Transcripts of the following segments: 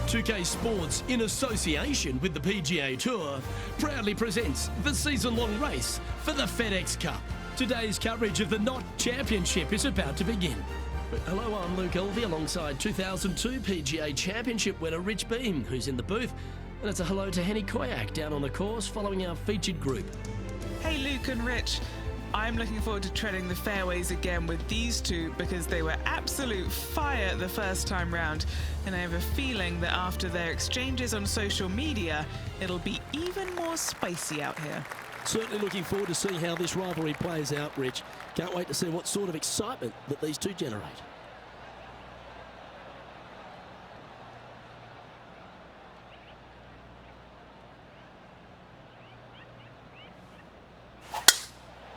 2K Sports, in association with the PGA Tour, proudly presents the season-long race for the FedEx Cup. Today's coverage of the Knott Championship is about to begin. Hello, I'm Luke Elvey alongside 2002 PGA Championship winner Rich Beam, who's in the booth. And it's a hello to Henny Koyak down on the course following our featured group. Hey Luke and Rich, I'm looking forward to treading the fairways again with these two because they were absolute fire the first time round, and I have a feeling that after their exchanges on social media, it'll be even more spicy out here. Certainly looking forward to seeing how this rivalry plays out, Rich. Can't wait to see what sort of excitement that these two generate.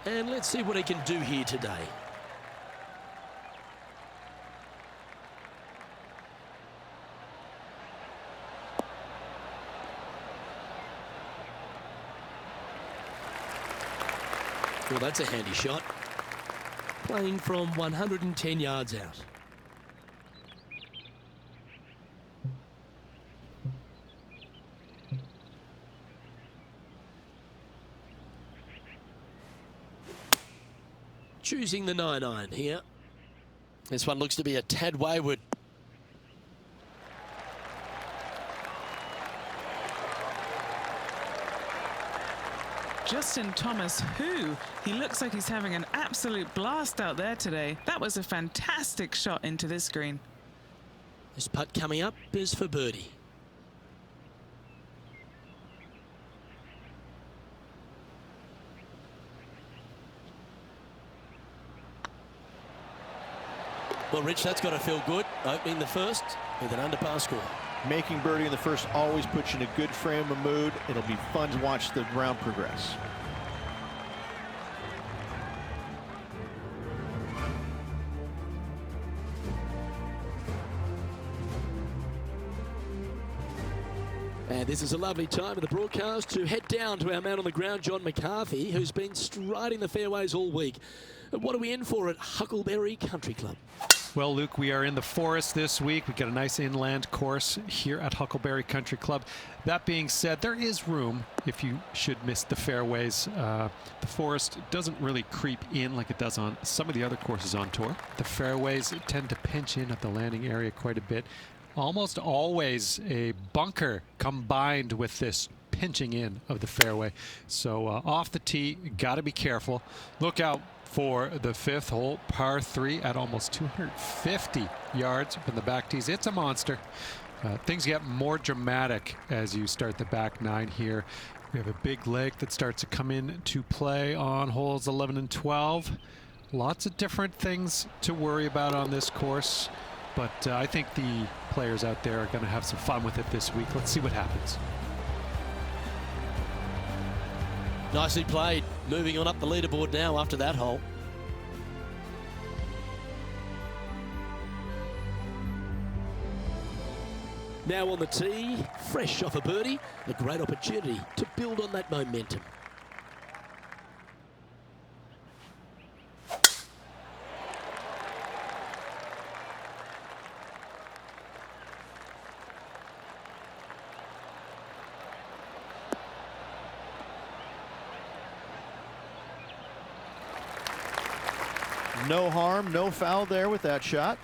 And let's see what he can do here today. Well, that's a handy shot. Playing from 110 yards out. Choosing the 9-iron here. This one looks to be a tad wayward. Justin Thomas, he looks like he's having an absolute blast out there today. That was a fantastic shot into this green. This putt coming up is for birdie. Well, Rich, that's got to feel good. Opening the first with an underpass score. Making birdie in the first always puts you in a good frame of mood. It'll be fun to watch the round progress. And this is a lovely time of the broadcast to head down to our man on the ground, John McCarthy, who's been striding the fairways all week. What are we in for at Huckleberry Country Club? Well, Luke, we are in the forest this week. We've got a nice inland course here at Huckleberry Country Club. That being said, there is room if you should miss the fairways. The forest doesn't really creep in like it does on some of the other courses on tour. The fairways tend to pinch in at the landing area quite a bit. Almost always a bunker combined with this pinching in of the fairway. So off the tee, got to be careful. Look out for the fifth hole, par 3 at almost 250 yards from the back tees. It's a monster. Things get more dramatic as you start the back 9 here. We have a big lake that starts to come into play on holes 11 and 12. Lots of different things to worry about on this course, but I think the players out there are going to have some fun with it this week. Let's see what happens. Nicely played. Moving on up the leaderboard now after that hole. Now on the tee, fresh off a birdie, a great opportunity to build on that momentum. No harm, no foul there with that shot.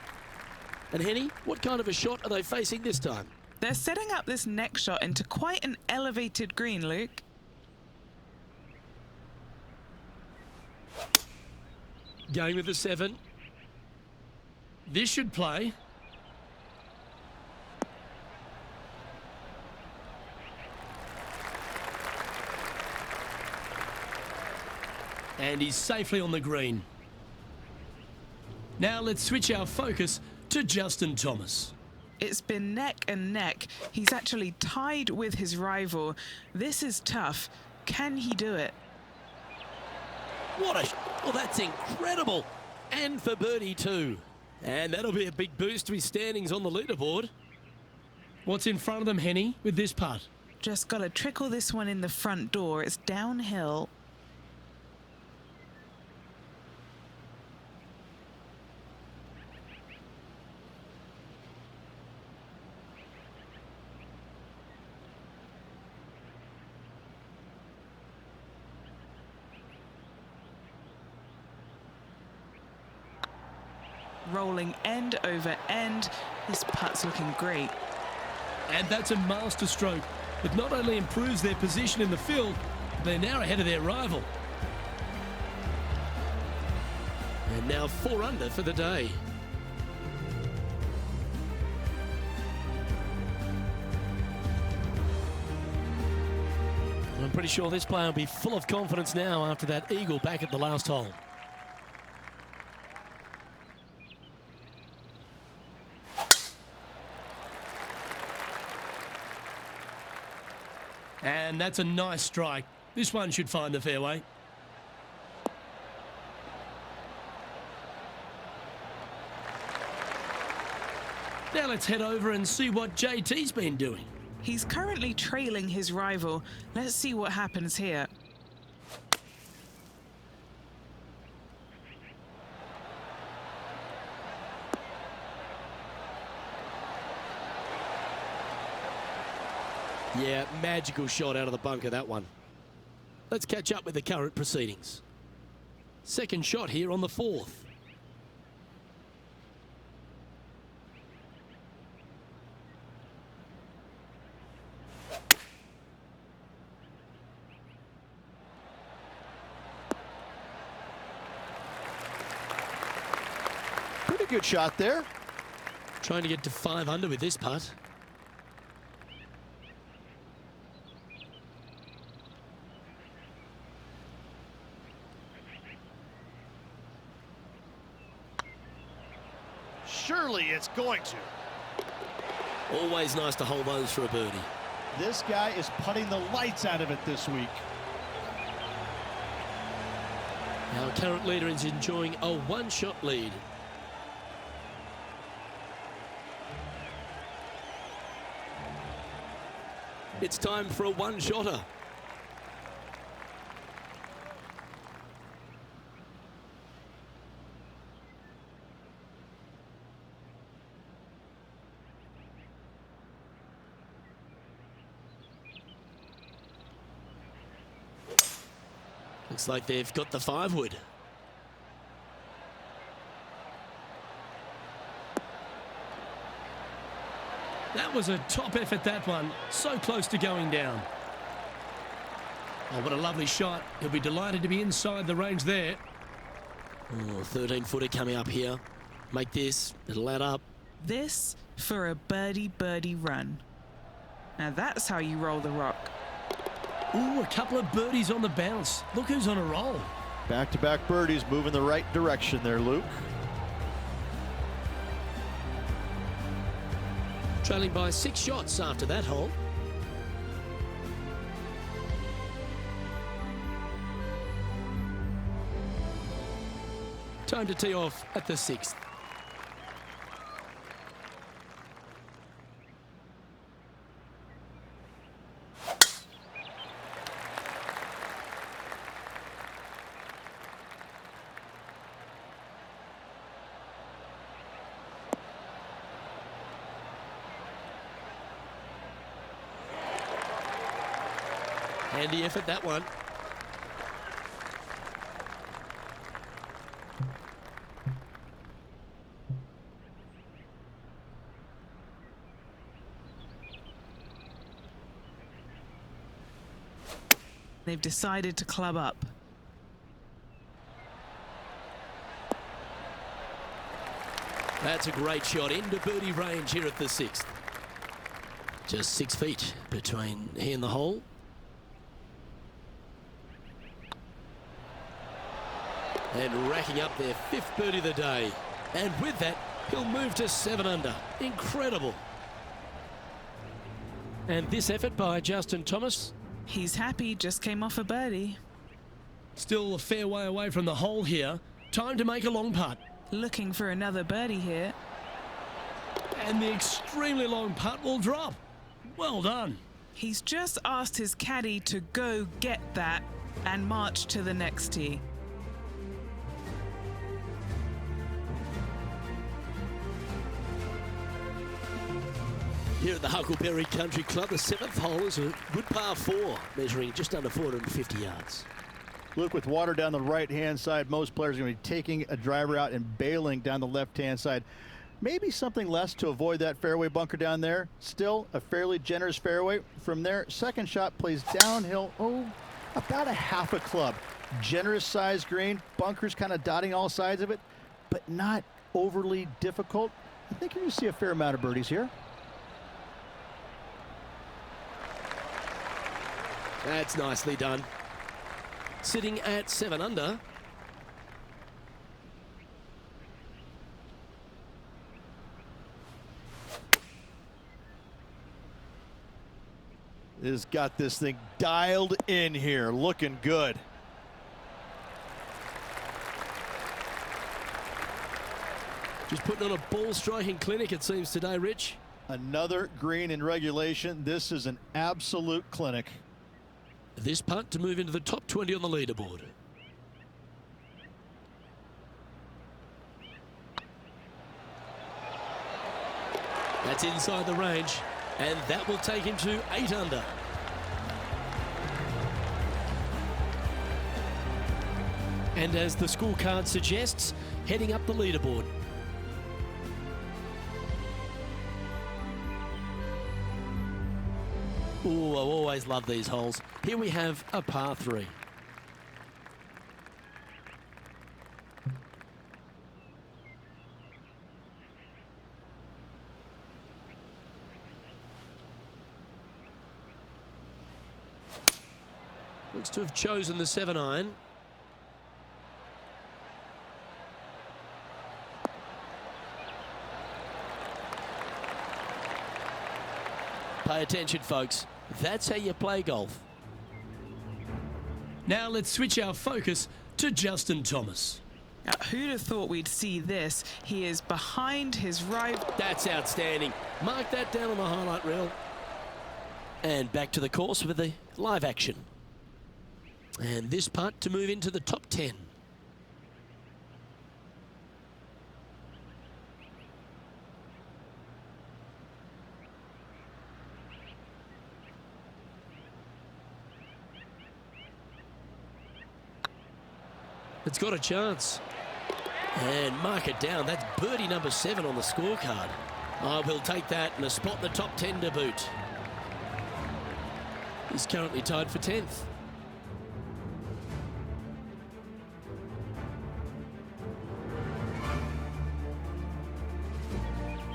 And Henny, what kind of a shot are they facing this time? They're setting up this next shot into quite an elevated green, Luke. Going with the 7. This should play. And he's safely on the green. Now let's switch our focus to Justin Thomas. It's been neck and neck. He's actually tied with his rival. This is tough. Can he do it? What a... Well, that's incredible. And for birdie too. And that'll be a big boost to his standings on the leaderboard. What's in front of them, Henny, with this putt? Just got to trickle this one in the front door. It's downhill. rolling end over end. This putt's looking great. And that's a master stroke. It not only improves their position in the field, they're now ahead of their rival. And now 4 under for the day. I'm pretty sure this player will be full of confidence now after that eagle back at the last hole. And that's a nice strike. This one should find the fairway. Now let's head over and see what JT's been doing. He's currently trailing his rival. Let's see what happens here. Yeah, magical shot out of the bunker, that one. Let's catch up with the current proceedings. Second shot here on the 4th. Pretty good shot there. Trying to get to 5 under with this putt. Surely it's going to. Always nice to hold those for a birdie. This guy is putting the lights out of it this week. Our current leader is enjoying a 1-shot lead. It's time for a 1-shotter. Looks like they've got the 5-wood. That was a top effort, that one. So close to going down. Oh, what a lovely shot. He'll be delighted to be inside the range there. Oh, 13-footer coming up here. Make this. It'll add up. This for a birdie run. Now that's how you roll the rock. Ooh, a couple of birdies on the bounce. Look who's on a roll. Back-to-back birdies, moving the right direction there, Luke. Trailing by 6 shots after that hole. Time to tee off at the 6th. Handy effort, that one. They've decided to club up. That's a great shot into birdie range here at the 6th. Just 6 feet between he and the hole. And racking up their 5th birdie of the day. And with that, he'll move to 7 under. Incredible. And this effort by Justin Thomas. He's happy, just came off a birdie. Still a fair way away from the hole here. Time to make a long putt. Looking for another birdie here. And the extremely long putt will drop. Well done. He's just asked his caddy to go get that and march to the next tee. Here at the Huckleberry Country Club, the 7th hole is a good par 4, measuring just under 450 yards. Luke, with water down the right-hand side, most players are going to be taking a driver out and bailing down the left-hand side. Maybe something less to avoid that fairway bunker down there. Still a fairly generous fairway. From there, second shot plays downhill, about a half a club. Generous sized green, bunkers kind of dotting all sides of it, but not overly difficult. I think you're going to see a fair amount of birdies here. That's nicely done. Sitting at 7 under. Has got this thing dialed in here, looking good. Just putting on a ball striking clinic, it seems, today, Rich. Another green in regulation. This is an absolute clinic. This putt to move into the top 20 on the leaderboard. That's inside the range, and that will take him to 8 under. And as the scorecard suggests, heading up the leaderboard. Ooh, I always love these holes. Here we have a par 3. Looks to have chosen the 7-iron. Pay attention, folks. That's how you play golf. Now let's switch our focus to Justin Thomas. Who'd have thought we'd see this? He is behind his rival. That's outstanding. Mark that down on the highlight reel. And back to the course with the live action. And this putt to move into the top 10. It's got a chance. And mark it down. That's birdie number 7 on the scorecard. I will take that and a spot in the top 10 to boot. He's currently tied for 10th.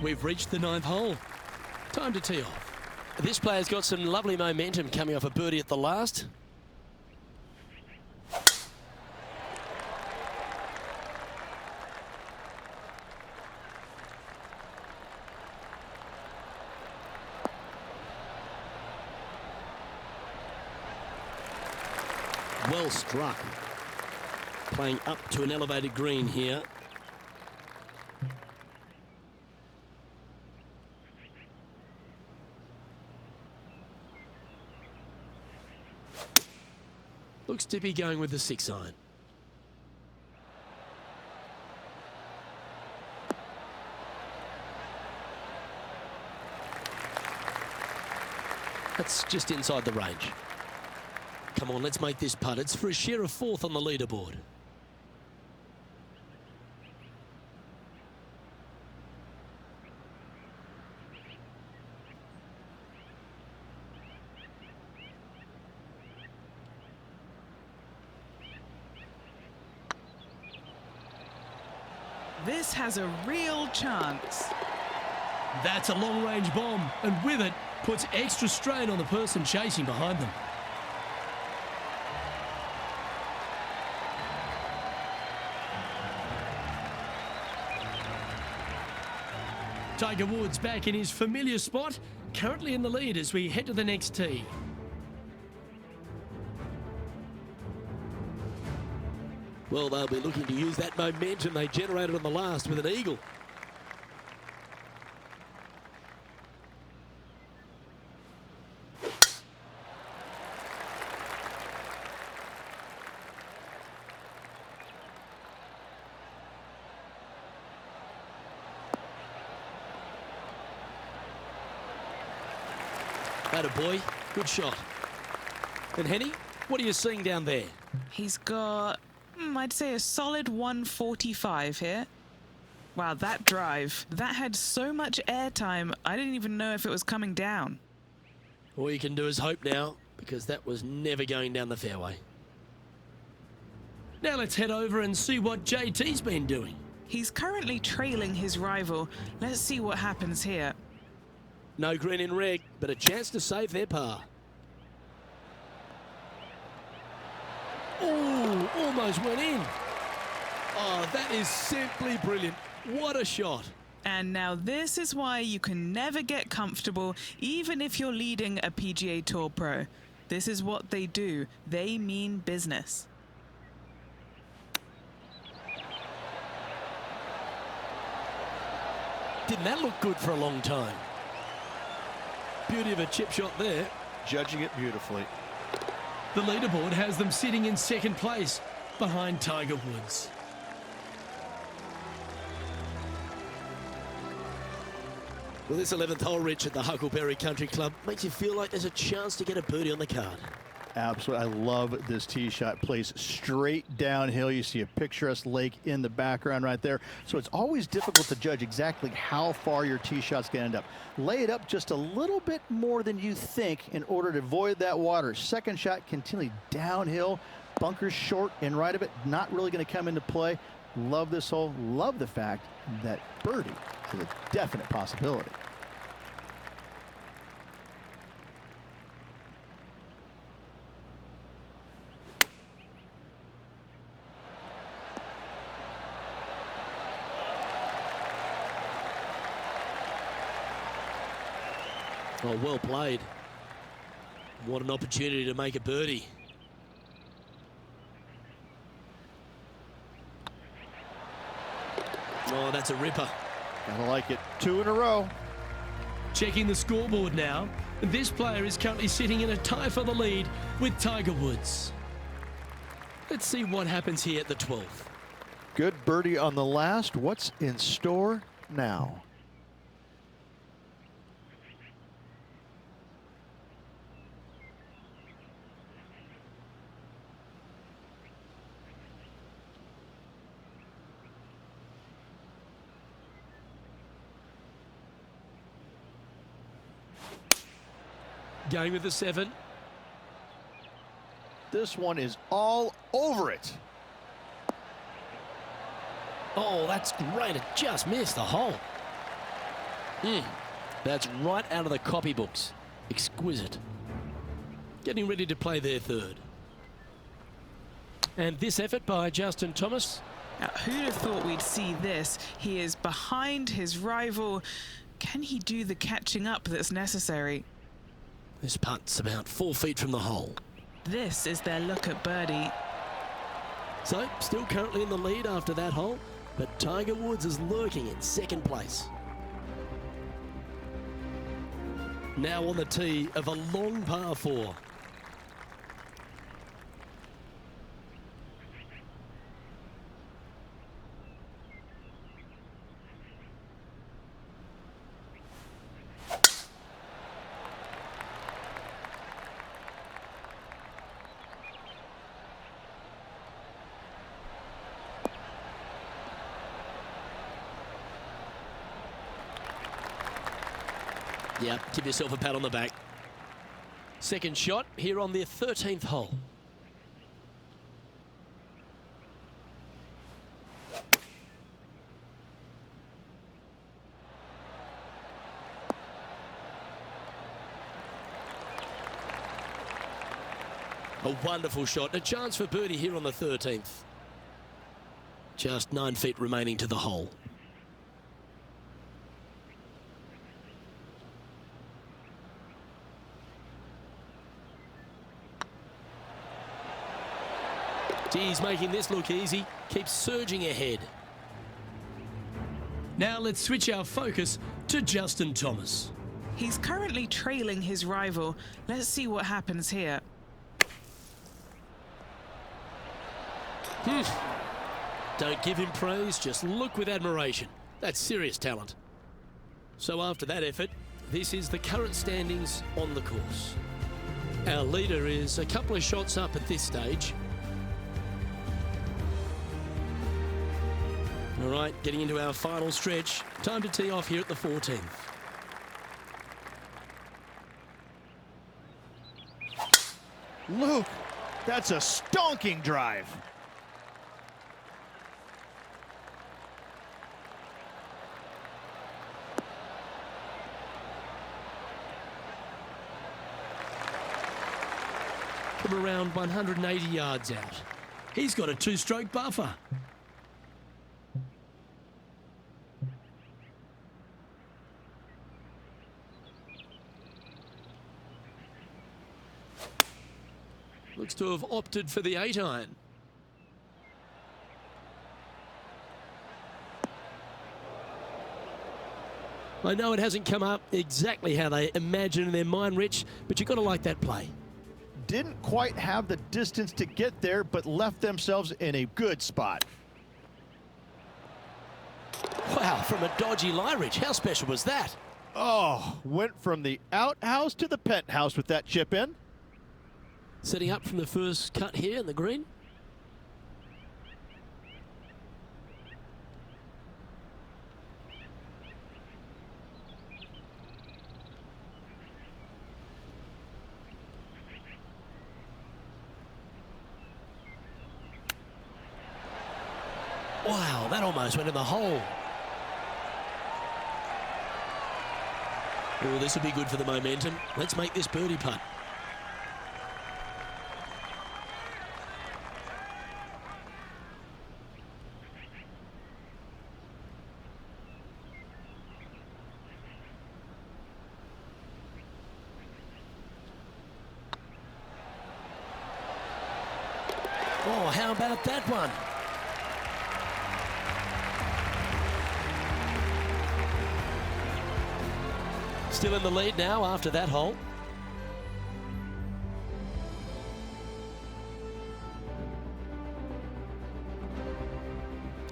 We've reached the 9th hole. Time to tee off. This player's got some lovely momentum coming off a birdie at the last. Well struck. Playing up to an elevated green here. Looks to be going with the 6-iron. That's just inside the range. Come on, let's make this putt. It's for a share of 4th on the leaderboard. This has a real chance. That's a long-range bomb, and with it, puts extra strain on the person chasing behind them. Tiger Woods back in his familiar spot, currently in the lead as we head to the next tee. Well, they'll be looking to use that momentum they generated on the last with an eagle. Atta boy, good shot. And Henny, what are you seeing down there? He's got, I'd say, a solid 145 here. Wow, that drive, that had so much airtime, I didn't even know if it was coming down. All you can do is hope now, because that was never going down the fairway. Now let's head over and see what JT's been doing. He's currently trailing his rival. Let's see what happens here. No green in red, but a chance to save their par. Oh, almost went in. Oh, that is simply brilliant. What a shot. And now this is why you can never get comfortable, even if you're leading a PGA Tour pro. This is what they do. They mean business. Didn't that look good for a long time? Beauty of a chip shot there. Judging it beautifully. The leaderboard has them sitting in second place behind Tiger Woods. Well, this 11th hole, Rich, at the Huckleberry Country Club makes you feel like there's a chance to get a birdie on the card. Absolutely. I love this tee shot. Plays straight downhill. You see a picturesque lake in the background right there. So it's always difficult to judge exactly how far your tee shot's going to end up. Lay it up just a little bit more than you think in order to avoid that water. Second shot continually downhill. Bunkers short and right of it. Not really going to come into play. Love this hole. Love the fact that birdie is a definite possibility. Oh, well played. What an opportunity to make a birdie. Oh, that's a ripper. Gotta like it. 2 in a row. Checking the scoreboard now. This player is currently sitting in a tie for the lead with Tiger Woods. Let's see what happens here at the 12th. Good birdie on the last. What's in store now? Going with the 7. This one is all over it. Oh, that's great. It just missed the hole. That's right out of the copybooks. Exquisite. Getting ready to play their 3rd. And this effort by Justin Thomas. Now, who'd have thought we'd see this? He is behind his rival. Can he do the catching up that's necessary? This putt's about 4 feet from the hole. This is their look at birdie. So, still currently in the lead after that hole, but Tiger Woods is lurking in second place. Now on the tee of a long par 4. Yeah, give yourself a pat on the back. Second shot here on the 13th hole. A wonderful shot. A chance for birdie here on the 13th. Just 9 feet remaining to the hole. He's making this look easy. Keeps surging ahead. Now let's switch our focus to Justin Thomas. He's currently trailing his rival. Let's see what happens here. Don't give him praise, just look with admiration. That's serious talent. So after that effort, this is the current standings on the course. Our leader is a couple of shots up at this stage. All right, getting into our final stretch. Time to tee off here at the 14th. Luke, that's a stonking drive. From around 180 yards out. He's got a two-stroke buffer. Looks to have opted for the 8-iron. I know it hasn't come up exactly how they imagine in their mind, Rich, but you've got to like that play. Didn't quite have the distance to get there, but left themselves in a good spot. Wow, from a dodgy lie, Rich. How special was that? Oh, went from the outhouse to the penthouse with that chip in. Setting up from the first cut here in the green. Wow, that almost went in the hole. Oh, this will be good for the momentum. Let's make this birdie putt. Oh, how about that one? Still in the lead now after that hole.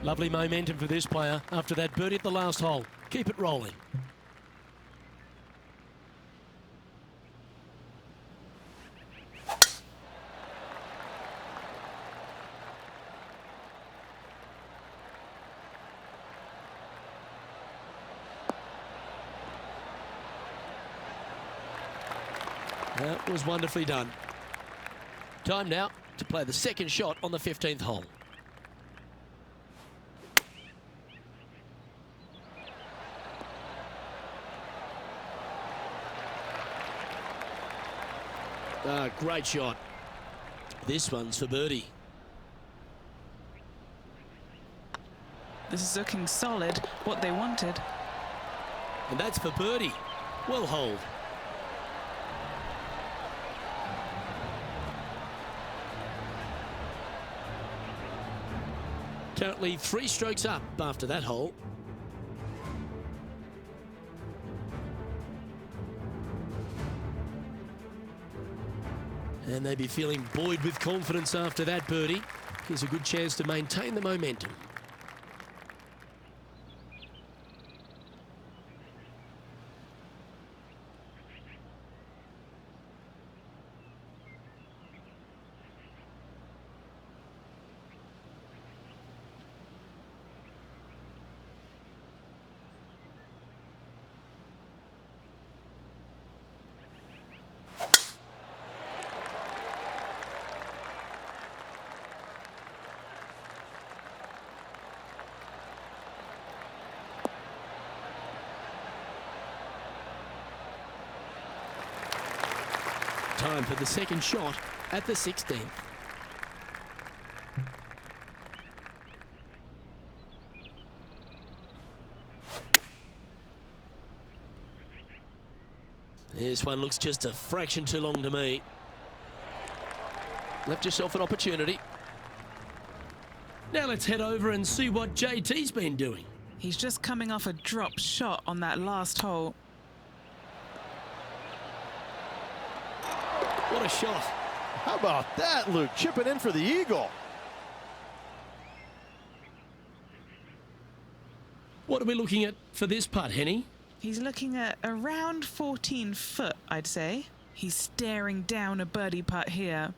Lovely momentum for this player after that birdie at the last hole. Keep it rolling. That was wonderfully done. Time now to play the second shot on the 15th hole. Ah, great shot. This one's for birdie. This is looking solid, what they wanted. And that's for birdie. Well holed. Currently 3 strokes up after that hole. And they'd be feeling buoyed with confidence after that birdie. Here's a good chance to maintain the momentum. Time for the second shot at the 16th. This one looks just a fraction too long to me. Left yourself an opportunity. Now let's head over and see what JT's been doing. He's just coming off a drop shot on that last hole. What a shot. How about that, Luke? Chipping in for the eagle. What are we looking at for this putt, Henny? He's looking at around 14 foot, I'd say. He's staring down a birdie putt here.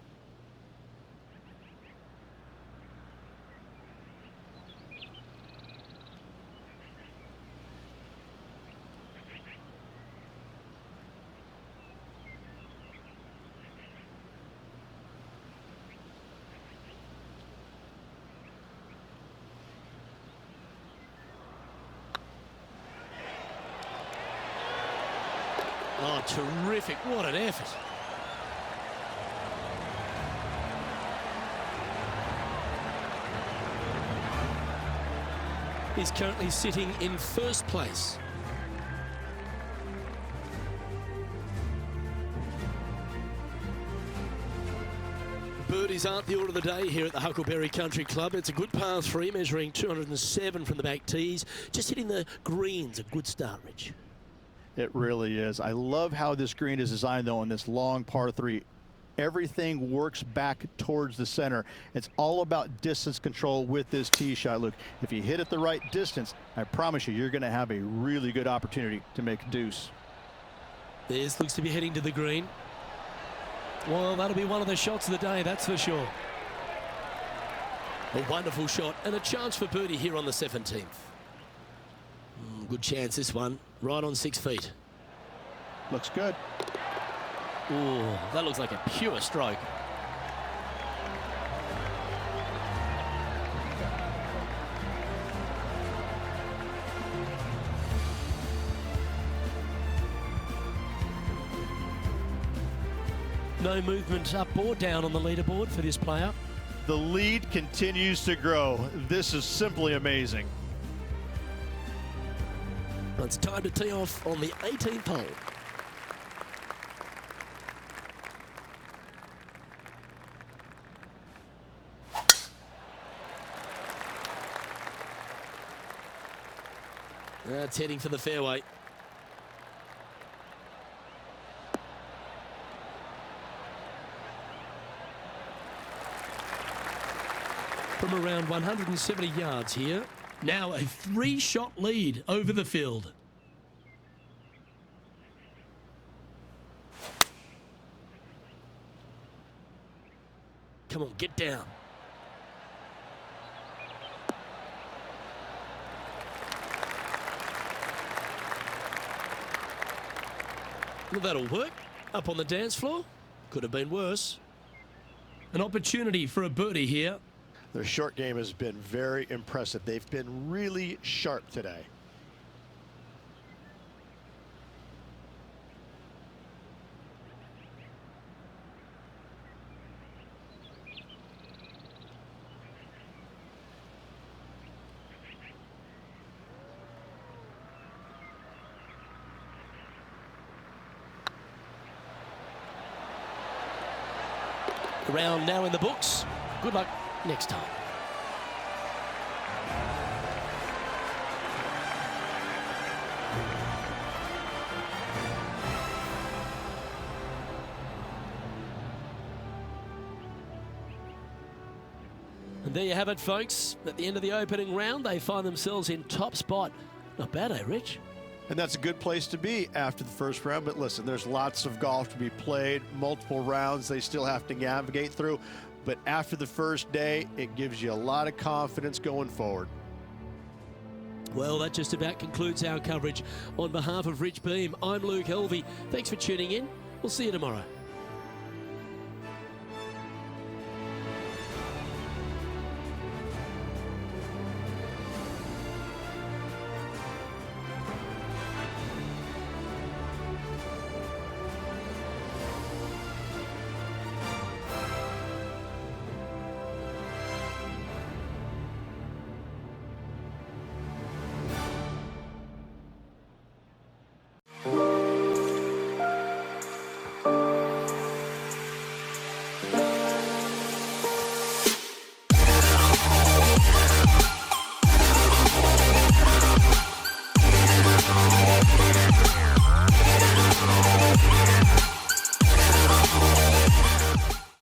Oh, terrific. What an effort. He's currently sitting in first place. Birdies aren't the order of the day here at the Huckleberry Country Club. It's a good par 3, measuring 207 from the back tees. Just hitting the greens, a good start, Rich. It really is. I love how this green is designed, though, on this long par 3. Everything works back towards the center. It's all about distance control with this tee shot. Look, if you hit it the right distance, I promise you, you're going to have a really good opportunity to make a deuce. This looks to be heading to the green. Well, that'll be one of the shots of the day, that's for sure. A wonderful shot and a chance for birdie here on the 17th. Good chance, this one. Right on 6 feet. Looks good. Ooh, that looks like a pure stroke. No movement up or down on the leaderboard for this player. The lead continues to grow. This is simply amazing. It's time to tee off on the 18th hole. That's heading for the fairway. From around 170 yards here, now a 3-shot lead over the field. Come on, get down. Well, that'll work. Up on the dance floor. Could have been worse. An opportunity for a birdie here. Their short game has been very impressive. They've been really sharp today. Round now in the books. Good luck next time. And there you have it, folks. At the end of the opening round, they find themselves in top spot. Not bad, eh, Rich? And that's a good place to be after the first round. But listen, there's lots of golf to be played, multiple rounds they still have to navigate through. But after the first day, it gives you a lot of confidence going forward. Well, that just about concludes our coverage. On behalf of Rich Beam, I'm Luke Helvey. Thanks for tuning in. We'll see you tomorrow.